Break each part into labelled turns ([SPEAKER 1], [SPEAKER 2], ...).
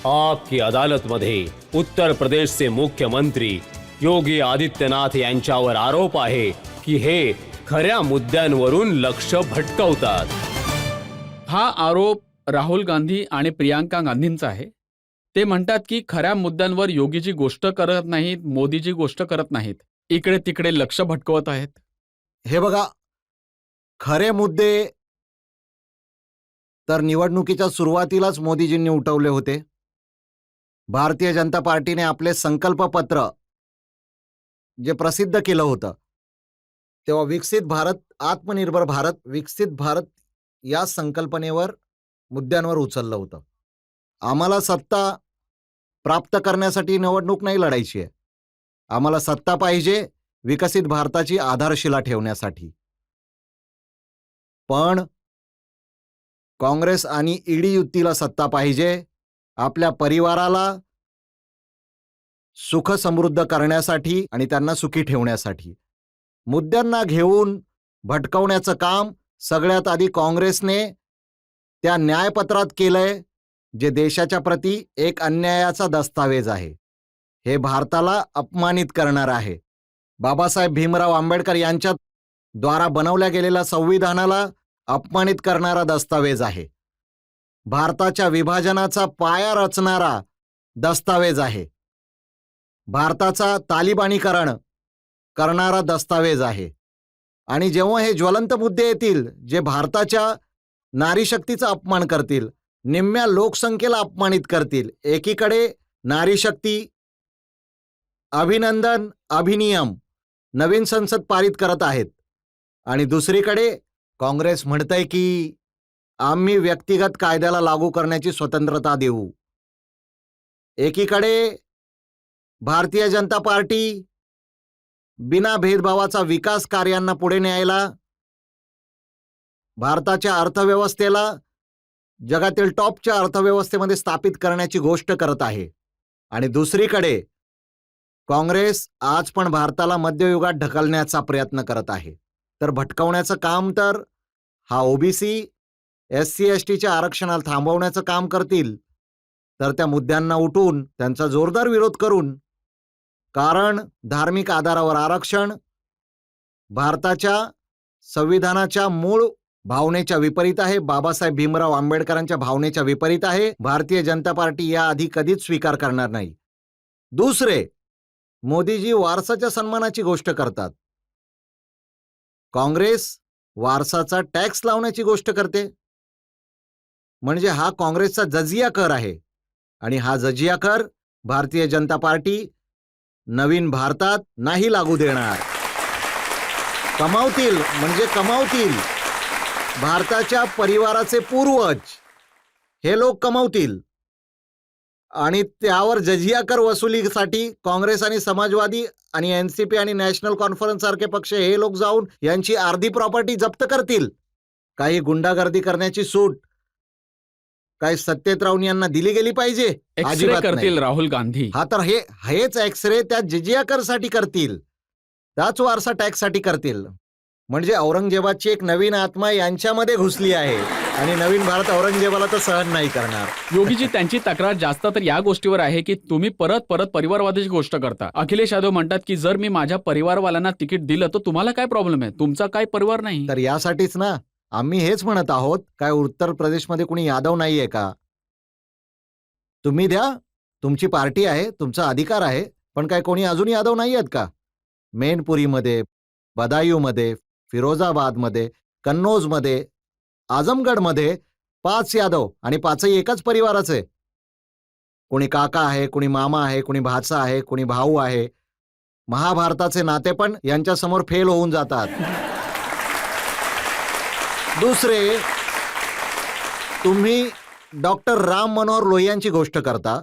[SPEAKER 1] आपकी अदालतमध्ये उत्तर प्रदेशचे मुख्यमंत्री योगी आदित्यनाथ यांच्यावर आरोप आहे की हे खऱ्या मुद्द्यांवरून लक्ष भटकवतात.
[SPEAKER 2] हा आरोप राहुल गांधी आणि प्रियांका गांधींचा आहे. ते म्हणतात की खऱ्या मुद्द्यांवर योगीजी गोष्ट करत नाहीत, मोदीजी गोष्ट करत नाहीत, इकडे तिकडे लक्ष भटकवत आहेत.
[SPEAKER 3] हे बघा, खरे मुद्दे तर निवडणुकीच्या सुरुवातीलाच मोदीजींनी उठवले होते. भारतीय जनता पार्टीने आपले संकल्पपत्र जे प्रसिद्ध केलं होतं तेव्हा विकसित भारत, आत्मनिर्भर भारत, विकसित भारत या संकल्पनेवर, मुद्द्यांवर उचललं होतं. आम्हाला सत्ता प्राप्त करण्यासाठी निवडणूक नाही लढायची आहे. आम्हाला सत्ता पाहिजे विकसित भारताची आधारशिला ठेवण्यासाठी. पण काँग्रेस आणि ईडी युतीला सत्ता पाहिजे आपल्या परिवाराला सुख समृद्ध करण्यासाठी आणि त्यांना सुखी ठेवण्यासाठी. मुद्द्यांना घेऊन भटकवण्याचं काम सगळ्यात आधी काँग्रेसने त्या न्यायपत्रात केलंय, जे देशाच्या प्रती एक अन्यायाचा दस्तावेज आहे. हे भारताला अपमानित करणार आहे. बाबासाहेब भीमराव आंबेडकर यांच्या द्वारा बनवल्या गेलेल्या संविधानाला अपमानित करणारा दस्तावेज आहे. भारताच्या विभाजनाचा पाया रचणारा दस्तावेज आहे. भारताचा तालिबानीकरण करणारा दस्तावेज आहे. आणि जेव्हा हे ज्वलंत मुद्दे येतील, जे भारताच्या नारीशक्तीचा अपमान करतील, निम्म्या लोकसंख्येला अपमानित करतील, एकीकडे नारीशक्ती अभिनंदन अधिनियम नवीन संसद पारित करत आहेत आणि दुसरीकडे काँग्रेस म्हणतंय की आम्ही व्यक्तिगत कायद्याला लागू करण्याची स्वतंत्रता देऊ. एकीकडे भारतीय जनता पार्टी बिना भेदभावाचा विकास कार्यांना पुढे न्यायला, भारताच्या अर्थव्यवस्थेला जगातील टॉपच्या अर्थव्यवस्थेमध्ये स्थापित करण्याची गोष्ट करत आहे. आणि दुसरीकडे काँग्रेस आज पण भारताला मध्ययुगात ढकलण्याचा प्रयत्न करत आहे. तर भटकवण्याचं काम तर हा ओबीसी, SC STच्या आरक्षणाला थांबवण्याचं काम करतील, तर त्या मुद्द्यांना उठून त्यांचा जोरदार विरोध करून, कारण धार्मिक आधारावर आरक्षण भारताच्या संविधानाच्या मूळ भावनेच्या विपरीत आहे, बाबासाहेब भीमराव आंबेडकरांच्या भावनेच्या विपरीत आहे. भारतीय जनता पार्टी याआधी कधीच स्वीकार करणार नाही. दुसरे, मोदीजी वारसाच्या सन्मानाची गोष्ट करतात. काँग्रेस वारसाचा टॅक्स लावण्याची गोष्ट करते. म्हणजे हा काँग्रेसचा जजिया कर आहे आणि हा जजिया कर भारतीय जनता पार्टी नवीन भारतात नाही लागू देणार. कमावतील म्हणजे कमावतील. भारताच्या परिवाराचे पूर्वज हे लोक कमावतील आणि त्यावर जजिया कर वसुलीसाठी काँग्रेस आणि समाजवादी आणि NCP आणि नॅशनल कॉन्फरन्स सारखे पक्ष हे लोक जाऊन यांची अर्धी प्रॉपर्टी जप्त करतील. काही गुंडागर्दी करण्याची सूट काही सत्तेत राहून यांना दिली गेली पाहिजे?
[SPEAKER 2] एक्सरे करतील राहुल गांधी.
[SPEAKER 3] हा, तर हेच एक्सरे त्या जजिया करसाठी करतील, त्याच वारसा टॅक्ससाठी करतील. म्हणजे औरंगजेबाची एक नवीन आत्मा यांच्यामध्ये घुसली आहे आणि नवीन भारत औरंगजेबाला तर सहन नाही करणार.
[SPEAKER 2] योगीजी, त्यांची तक्रार जास्त तर या गोष्टीवर आहे की तुम्ही परत परत परिवारवादाची गोष्ट करता. अखिलेश यादव म्हणतात की जर मी माझ्या परिवारवाल्यांना तिकीट दिलं तर तुम्हाला काय प्रॉब्लेम आहे, तुमचा काय परिवार नाही.
[SPEAKER 3] तर यासाठीच ना आम्ही हेच म्हणत आहोत, काय उत्तर प्रदेशमध्ये कुणी यादव नाहीये का? तुम्ही द्या, तुमची पार्टी आहे, तुमचा अधिकार आहे, पण काय कोणी अजून यादव नाही आहेत का? मेनपुरीमध्ये, बदायूमध्ये, फिरोजाबादमध्ये, कन्नौजमध्ये, आजमगडमध्ये 5 यादव आणि 5ही एकाच परिवाराचे. कोणी काका आहे, कोणी मामा आहे, कोणी भाचा आहे, कोणी भाऊ आहे. महाभारताचे नाते पण यांच्यासमोर फेल होऊन जातात. दुसरे, तुम्ही डॉक्टर राम मनोहर लोहियांची गोष्ट करता.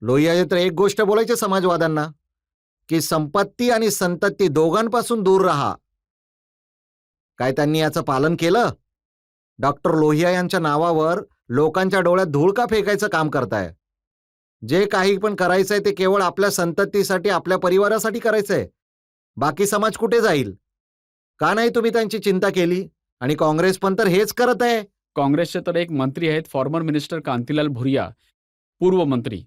[SPEAKER 3] लोहिया तर एक गोष्ट बोलायची समाजवाद्यांना की संपत्ती आणि संतती दोघांपासून दूर राहा. काय त्यांनी याचं पालन केलं? डॉक्टर लोहिया यांच्या नावावर लोकांच्या डोळ्यात धूळ का फेकायचं काम करताय? जे काही पण करायचंय ते केवळ आपल्या संततीसाठी, आपल्या परिवारासाठी करायचंय. बाकी समाज कुठे जाईल? का नाही तुम्ही त्यांची चिंता केली? आणि काँग्रेस पण तर हेच करत आहे.
[SPEAKER 2] काँग्रेसचे तर एक मंत्री आहेत, फॉर्मर मिनिस्टर कांतीलाल भुरिया. पूर्व मंत्री,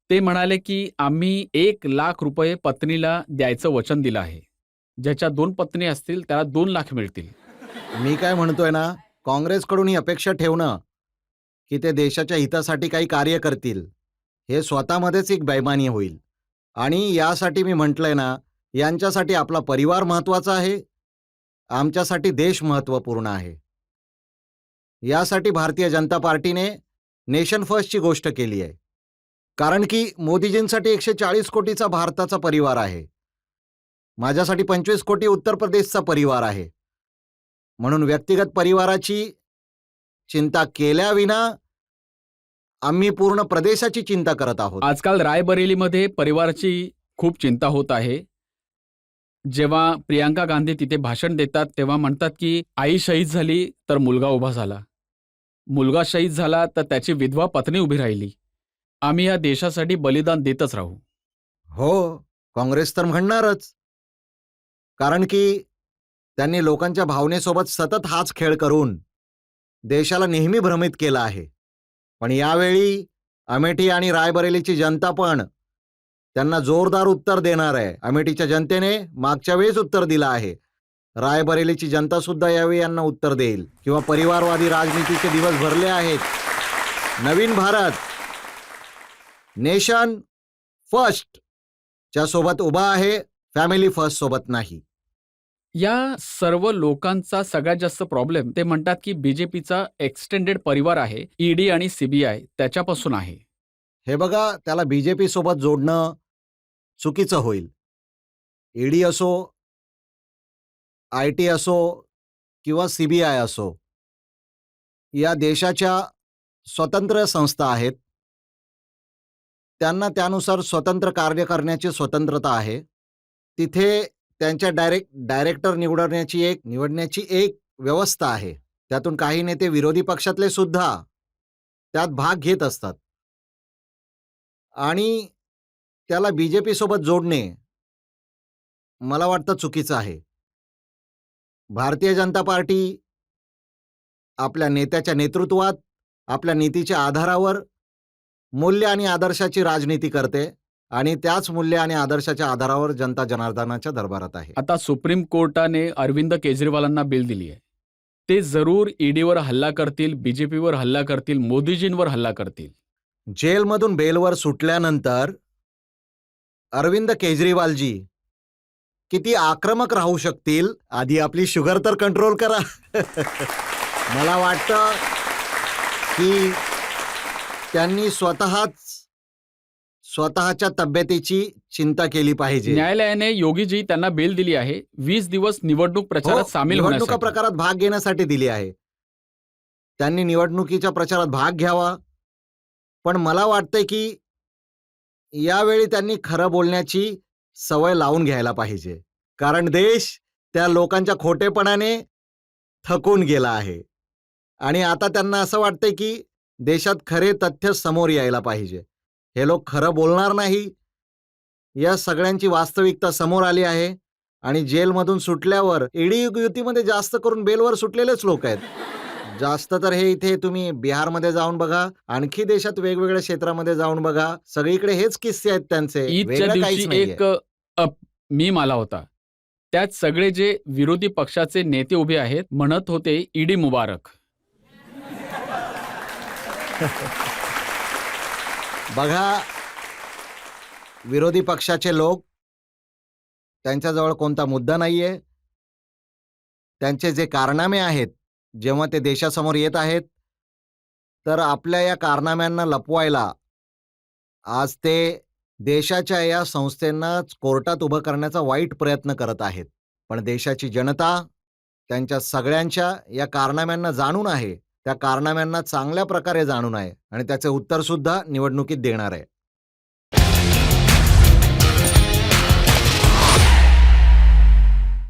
[SPEAKER 2] ते म्हणाले की आम्ही 1,00,000 रुपये पत्नीला द्यायचं वचन दिलं आहे. ज्याच्या 2 पत्नी असतील त्याला 2,00,000 मिळतील.
[SPEAKER 3] मी काय म्हणतोय ना, काँग्रेसकडून ही अपेक्षा ठेवणं की ते देशाच्या हितासाठी काही कार्य करतील, हे स्वतःमध्येच एक बेईमानी होईल. आणि यासाठी मी म्हटलंय ना, यांच्यासाठी आपला परिवार महत्त्वाचा आहे, आमच्यासाठी देश महत्त्वपूर्ण आहे. यासाठी भारतीय जनता पार्टीने नेशन फर्स्टची गोष्ट केली आहे. कारण की मोदीजींसाठी 140 कोटीचा भारताचा परिवार आहे. माझ्यासाठी 25 कोटी उत्तर प्रदेशचा परिवार आहे. म्हणून व्यक्तिगत परिवाराची चिंता केल्याविना आम्ही पूर्ण प्रदेशाची चिंता करत आहोत.
[SPEAKER 2] आजकाल रायबरेलीमध्ये परिवाराची खूप चिंता होत आहे. जेव्हा प्रियांका गांधी तिथे भाषण देतात तेव्हा म्हणतात की आई शहीद झाली तर मुलगा उभा झाला, मुलगा शहीद झाला तर त्याची विधवा पत्नी उभी राहिली. आम्ही या देशासाठी बलिदान देतच राहू.
[SPEAKER 3] हो, काँग्रेस तर म्हणणारच. कारण की त्यांनी लोकांच्या भावनेसोबत सतत हाच खेळ करून देशाला नेहमी भ्रमित केलं आहे. पण यावेळी अमेठी आणि रायबरेलीची जनता पण त्यांना जोरदार उत्तर देणार आहे. अमेठीच्या जनतेने मागच्या वेळेस उत्तर दिलं आहे. रायबरेलीची जनता सुद्धा यावेळी यांना उत्तर देईल. किंवा परिवारवादी राजनीतीचे दिवस भरले आहेत. नवीन भारत नेशन फर्स्ट च्या सोबत उभा आहे, फॅमिली फर्स्ट सोबत नाही.
[SPEAKER 2] या सर्व लोकांचा सगळ्यात जास्त प्रॉब्लेम ते म्हणतात की बीजेपीचा एक्सटेंडेड परिवार आहे, ईडी आणि सीबीआय त्याच्यापासून आहे.
[SPEAKER 3] हे बघा, त्याला बीजेपी सोबत जोडणं चुकीचं होईल. ईडी असो, आयटी असो किंवा सीबीआय असो, या देशाच्या स्वतंत्र संस्था आहेत. त्यांना त्यानुसार स्वतंत्र कार्य करण्याची स्वतंत्रता आहे. तिथे त्यांच्या डायरेक्टर निवडण्याची एक व्यवस्था आहे. त्यातून काही नेते विरोधी पक्षातले सुद्धा त्यात भाग घेत असतात. आणि त्याला बीजेपी सोबत जोडणे मला वाटतं चुकीचं आहे. भारतीय जनता पार्टी आपल्या नेत्याच्या नेतृत्वात, आपल्या नीतीच्या आधारावर मूल्य आणि आदर्शाची राजनीती करते आणि त्याच मूल्य आणि आदर्शाच्या आधारावर जनता जनार्दनाच्या दरबारात आहे.
[SPEAKER 2] आता सुप्रीम कोर्टाने अरविंद केजरीवालांना बेल दिली आहे. ते जरूर ईडीवर हल्ला करतील, बीजेपीवर हल्ला करतील, मोदीजींवर हल्ला करतील.
[SPEAKER 3] जेलमधून बेलवर सुटल्यानंतर अरविंद केजरीवालजी किती आक्रमक राहू शकतील. आधी आपली शुगर तर कंट्रोल करा. मला वाटतं की त्यांनी स्वतःच्या तब्येतीची चिंता केली पाहिजे.
[SPEAKER 2] न्यायालयाने योगीजी त्यांना बेल दिली आहे 20 दिवस निवडणूक प्रचारात सामील
[SPEAKER 3] निवडणुका
[SPEAKER 2] होण्यासाठी.
[SPEAKER 3] प्रकारात भाग घेण्यासाठी दिली आहे. त्यांनी निवडणुकीच्या प्रचारात भाग घ्यावा. पण मला वाटतंय की यावेळी त्यांनी खरं बोलण्याची सवय लावून घ्यायला पाहिजे. कारण देश त्या लोकांच्या खोटेपणाने थकून गेला आहे आणि आता त्यांना असं वाटतंय की देशात खरे तथ्य समोर यायला पाहिजे. हे लोक खरं बोलणार नाही. या सगळ्यांची वास्तविकता समोर आली आहे आणि जेलमधून सुटल्यावर ईडी युतीमध्ये जास्त करून बेलवर सुटलेलेच लोक आहेत. जास्त तर हे इथे तुम्ही बिहारमध्ये जाऊन बघा, आणखी देशात वेगवेगळ्या क्षेत्रामध्ये जाऊन बघा, सगळीकडे हेच किस्से आहेत त्यांचे.
[SPEAKER 2] ईदच्या
[SPEAKER 3] वेगळं काहीच
[SPEAKER 2] दिवशी
[SPEAKER 3] नाहीये.
[SPEAKER 2] एक मीम आला होता. त्यात सगळे जे विरोधी पक्षाचे नेते उभे आहेत म्हणत होते ईडी मुबारक.
[SPEAKER 3] बघा, विरोधी पक्षाचे लोक, त्यांच्याजवळ कोणता मुद्दा नाहीये. त्यांचे जे कारनामे आहेत, जेव्हा ते देशासमोर येत आहेत, तर आपल्या या कारनाम्यांना लपवायला आज ते देशाच्या या संस्थेंना कोर्टात उभं करण्याचा वाईट प्रयत्न करत आहेत. पण देशाची जनता त्यांच्या सगळ्यांच्या या कारनाम्यांना जाणून आहे. त्या कारनाम्यांना चांगल्या प्रकारे जाणून आहे आणि त्याचे उत्तर सुद्धा निवडणुकीत देणार आहे.